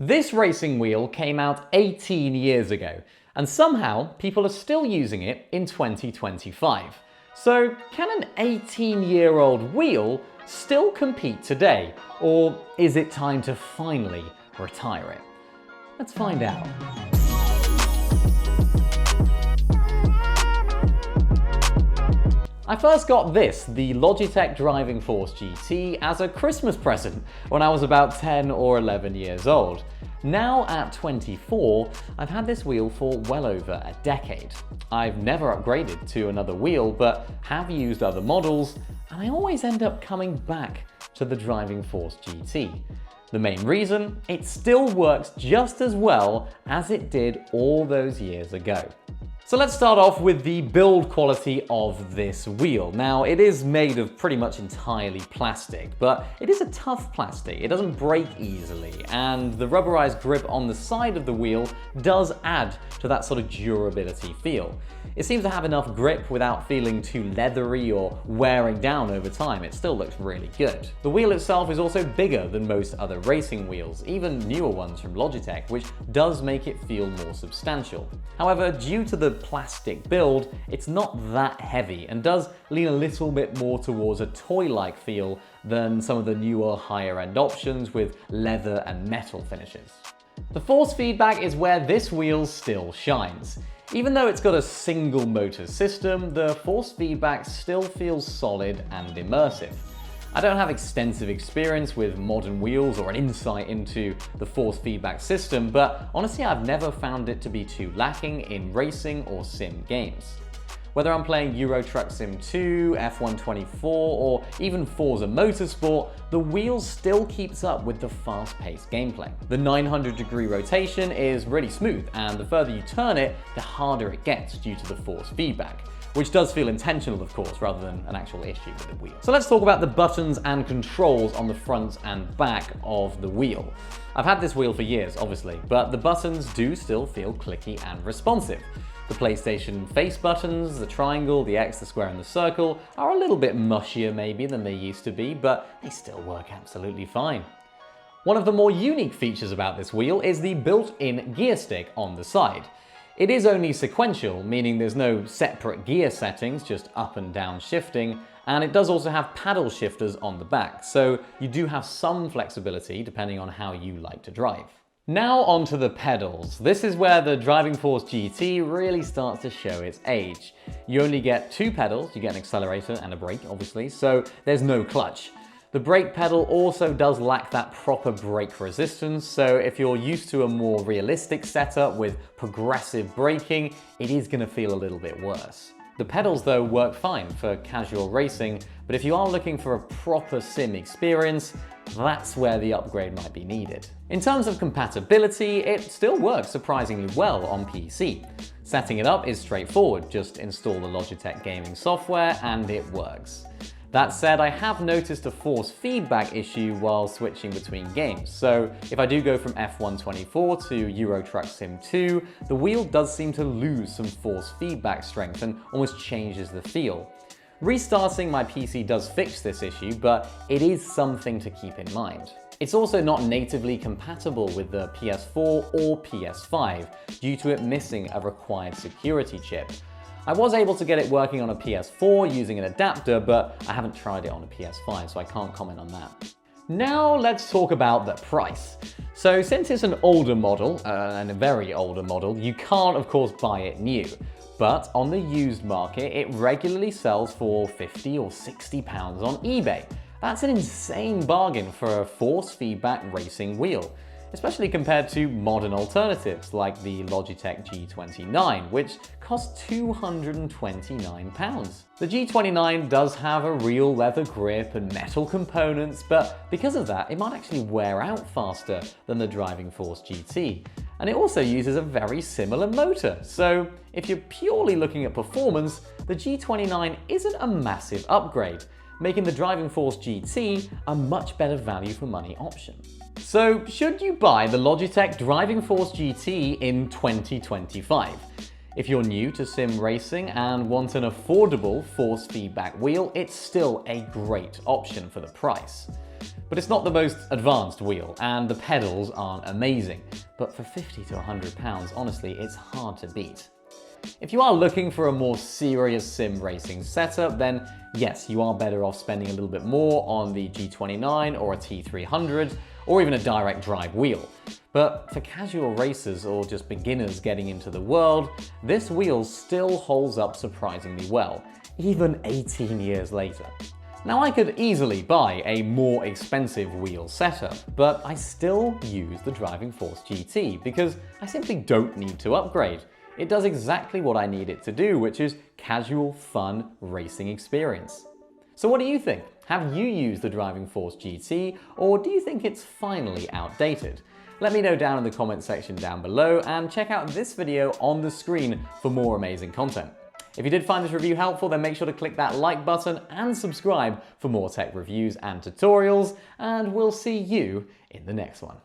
This racing wheel came out 18 years ago, and somehow people are still using it in 2025. So can an 18-year-old wheel still compete today, or is it time to finally retire it? Let's find out. I first got this, the Logitech Driving Force GT, as a Christmas present when I was about 10 or 11 years old. Now at 24, I've had this wheel for well over a decade. I've never upgraded to another wheel, but have used other models, and I always end up coming back to the Driving Force GT. The main reason? It still works just as well as it did all those years ago. So let's start off with the build quality of this wheel. Now, it is made of pretty much entirely plastic, but it is a tough plastic. It doesn't break easily, and the rubberized grip on the side of the wheel does add to that sort of durability feel. It seems to have enough grip without feeling too leathery or wearing down over time. It still looks really good. The wheel itself is also bigger than most other racing wheels, even newer ones from Logitech, which does make it feel more substantial. However, due to the plastic build, it's not that heavy and does lean a little bit more towards a toy-like feel than some of the newer higher-end options with leather and metal finishes. The force feedback is where this wheel still shines. Even though it's got a single motor system, the force feedback still feels solid and immersive. I don't have extensive experience with modern wheels or an insight into the force feedback system, but honestly I've never found it to be too lacking in racing or sim games. Whether I'm playing Euro Truck Sim 2, F1 24, or even Forza Motorsport, the wheel still keeps up with the fast-paced gameplay. The 900-degree rotation is really smooth, and the further you turn it, the harder it gets due to the force feedback, which does feel intentional, of course, rather than an actual issue with the wheel. So let's talk about the buttons and controls on the front and back of the wheel. I've had this wheel for years, obviously, but the buttons do still feel clicky and responsive. The PlayStation face buttons, the triangle, the X, the square, and the circle are a little bit mushier maybe than they used to be, but they still work absolutely fine. One of the more unique features about this wheel is the built-in gear stick on the side. It is only sequential, meaning there's no separate gear settings, just up and down shifting, and it does also have paddle shifters on the back, so you do have some flexibility depending on how you like to drive. Now onto the pedals. This is where the Driving Force GT really starts to show its age. You only get two pedals, you get an accelerator and a brake obviously, so there's no clutch. The brake pedal also does lack that proper brake resistance, so if you're used to a more realistic setup with progressive braking, it is going to feel a little bit worse. The pedals though work fine for casual racing, but if you are looking for a proper sim experience, that's where the upgrade might be needed. In terms of compatibility, it still works surprisingly well on PC. Setting it up is straightforward, just install the Logitech gaming software and it works. That said, I have noticed a force feedback issue while switching between games, so if I do go from F1 24 to Euro Truck Sim 2, the wheel does seem to lose some force feedback strength and almost changes the feel. Restarting my PC does fix this issue, but it is something to keep in mind. It's also not natively compatible with the PS4 or PS5 due to it missing a required security chip. I was able to get it working on a PS4 using an adapter, but I haven't tried it on a PS5, so I can't comment on that. Now let's talk about the price. So since it's an older model, and a very older model, you can't of course buy it new. But on the used market, it regularly sells for £50 or £60 on eBay. That's an insane bargain for a force feedback racing wheel, especially compared to modern alternatives like the Logitech G29, which costs £229. The G29 does have a real leather grip and metal components, but because of that, it might actually wear out faster than the Driving Force GT. And it also uses a very similar motor, so if you're purely looking at performance, the G29 isn't a massive upgrade, making the Driving Force GT a much better value for money option. So should you buy the Logitech Driving Force GT in 2025? If you're new to sim racing and want an affordable force feedback wheel, it's still a great option for the price. But it's not the most advanced wheel, and the pedals aren't amazing. But for £50 to £100, honestly, it's hard to beat. If you are looking for a more serious sim racing setup, then yes, you are better off spending a little bit more on the G29 or a T300, or even a direct drive wheel. But for casual racers or just beginners getting into the world, this wheel still holds up surprisingly well, even 18 years later. Now, I could easily buy a more expensive wheel setup, but I still use the Driving Force GT because I simply don't need to upgrade. It does exactly what I need it to do, which is casual, fun racing experience. So what do you think? Have you used the Driving Force GT, or do you think it's finally outdated? Let me know down in the comment section down below, and check out this video on the screen for more amazing content. If you did find this review helpful, then make sure to click that like button and subscribe for more tech reviews and tutorials, and we'll see you in the next one.